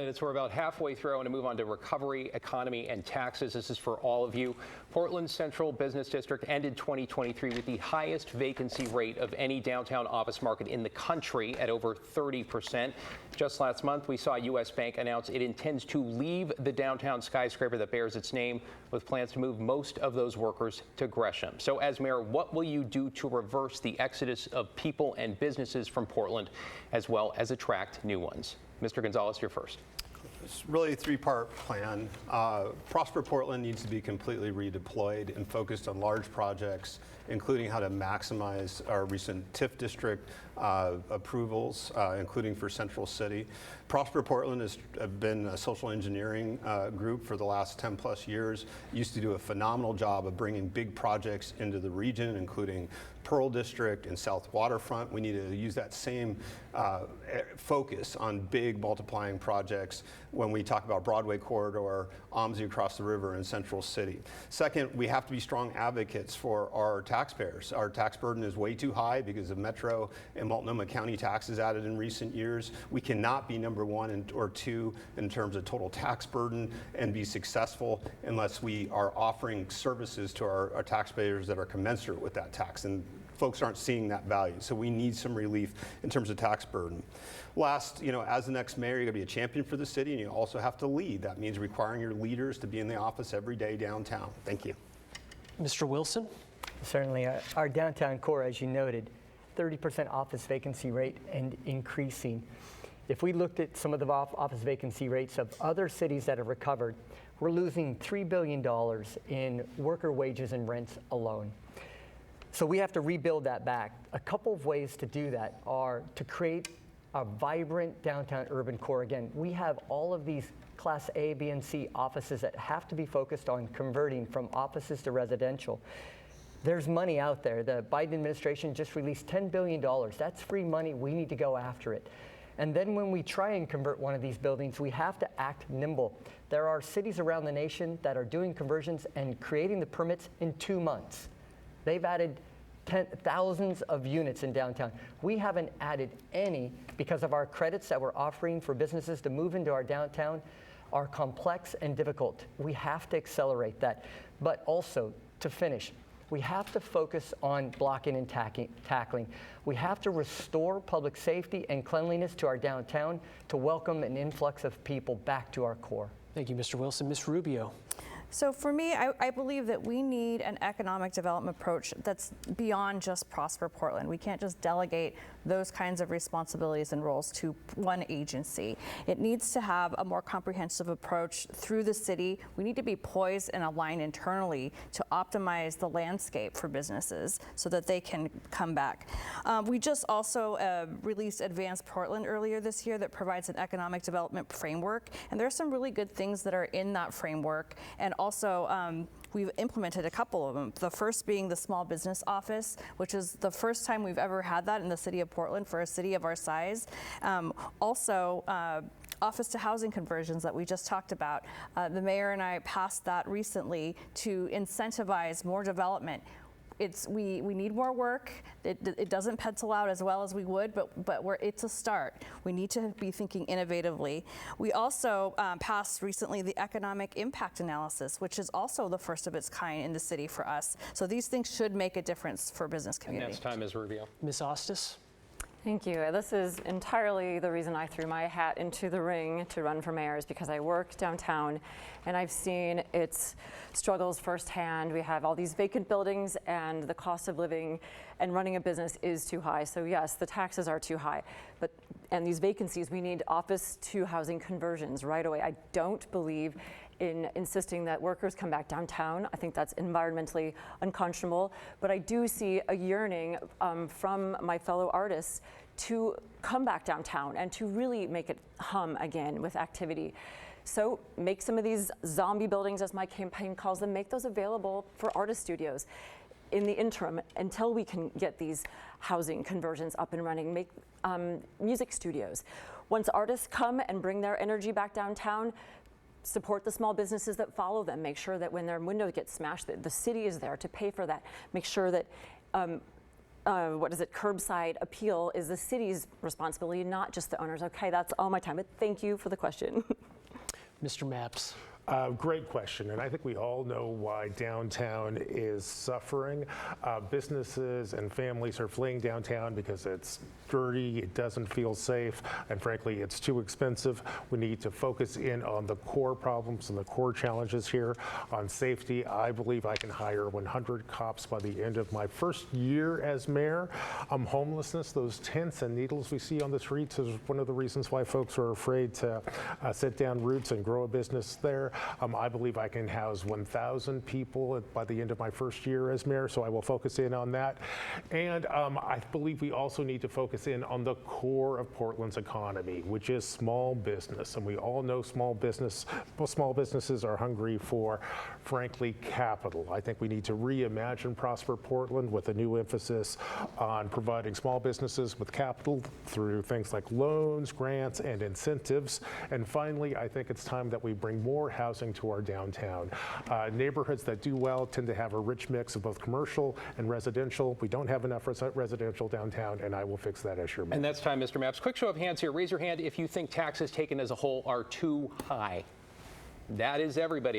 We're about halfway through. I want to move on to recovery, economy, and taxes. This is for all of you. Portland's Central Business District ended 2023 with the highest vacancy rate of any downtown office market in the country at over 30%. Just last month, we saw U.S. Bank announce it intends to leave the downtown skyscraper that bears its name, with plans to move most of those workers to Gresham. So as mayor, what will you do to reverse the exodus of people and businesses from Portland, as well as attract new ones? Mr. Gonzalez, you're first. It's really a three-part plan. Prosper Portland needs to be completely redeployed and focused on large projects, including how to maximize our recent TIF district approvals, including for Central City. Prosper Portland has been a social engineering group for the last 10 plus years. Used to do a phenomenal job of bringing big projects into the region, including Pearl District and South Waterfront. We need to use that same focus on big multiplying projects when we talk about Broadway Corridor, OMSI across the river, and Central City. Second, we have to be strong advocates for our taxpayers. Our tax burden is way too high because of Metro and Multnomah County taxes added in recent years. We cannot be number one or two in terms of total tax burden and be successful unless we are offering services to our taxpayers that are commensurate with that tax. And folks aren't seeing that value. So we need some relief in terms of tax burden. Last, as the next mayor, you're gonna be a champion for the city, and you also have to lead. That means requiring your leaders to be in the office every day downtown. Thank you. Mr. Wilson? Certainly, our downtown core, as you noted, 30% office vacancy rate and increasing. If we looked at some of the office vacancy rates of other cities that have recovered, we're losing $3 billion in worker wages and rents alone. So we have to rebuild that back. A couple of ways to do that are to create a vibrant downtown urban core. Again, we have all of these Class A, B, and C offices that have to be focused on converting from offices to residential. There's money out there. The Biden administration just released $10 billion. That's free money. We need to go after it. And then when we try and convert one of these buildings, we have to act nimble. There are cities around the nation that are doing conversions and creating the permits in 2 months. They've added thousands of units in downtown. We haven't added any because of our credits that we're offering for businesses to move into our downtown are complex and difficult. We have to accelerate that. But also, to finish, we have to focus on blocking and tackling. We have to restore public safety and cleanliness to our downtown to welcome an influx of people back to our core. Thank you, Mr. Wilson. Ms. Rubio. So for me, I believe that we need an economic development approach that's beyond just Prosper Portland. We can't just delegate those kinds of responsibilities and roles to one agency. It needs to have a more comprehensive approach through the city. We need to be poised and aligned internally to optimize the landscape for businesses so that they can come back. We just also released Advanced Portland earlier this year that provides an economic development framework. And there are some really good things that are in that framework. And also, we've implemented a couple of them. The first being the small business office, which is the first time we've ever had that in the city of Portland for a city of our size. Also, office to housing conversions that we just talked about. The mayor and I passed that recently to incentivize more development. We need more work. It doesn't pencil out as well as we would, but it's a start. We need to be thinking innovatively. We also passed recently the economic impact analysis, which is also the first of its kind in the city for us. So these things should make a difference for business community. And next time is Rubio. Ms. Osthus. Thank you. This is entirely the reason I threw my hat into the ring to run for mayor, is because I work downtown and I've seen its struggles firsthand. We have all these vacant buildings and the cost of living and running a business is too high. So yes, the taxes are too high, and these vacancies, we need office to housing conversions right away. I don't believe in insisting that workers come back downtown. I think that's environmentally unconscionable, but I do see a yearning from my fellow artists to come back downtown and to really make it hum again with activity. So make some of these zombie buildings, as my campaign calls them, make those available for artist studios. In the interim, until we can get these housing conversions up and running, make music studios. Once artists come and bring their energy back downtown, support the small businesses that follow them. Make sure that when their windows get smashed, that the city is there to pay for that. Make sure that curbside appeal is the city's responsibility, not just the owners. Okay, that's all my time, but thank you for the question. Mr. Mapps. Great question, and I think we all know why downtown is suffering. Businesses and families are fleeing downtown because it's dirty, it doesn't feel safe, and frankly, it's too expensive. We need to focus in on the core problems and the core challenges here. On safety, I believe I can hire 100 cops by the end of my first year as mayor. Homelessness, those tents and needles we see on the streets is one of the reasons why folks are afraid to set down roots and grow a business there. I believe I can house 1,000 people by the end of my first year as mayor, so I will focus in on that. And I believe we also need to focus in on the core of Portland's economy, which is small business. And we all know small businesses are hungry for, frankly, capital. I think we need to reimagine Prosper Portland with a new emphasis on providing small businesses with capital through things like loans, grants, and incentives. And finally, I think it's time that we bring more housing to our downtown. Neighborhoods that do well tend to have a rich mix of both commercial and residential. We don't have enough residential downtown, and I will fix that as your mayor. And that's time, Mr. Mapps. Quick show of hands here. Raise your hand if you think taxes taken as a whole are too high. That is everybody.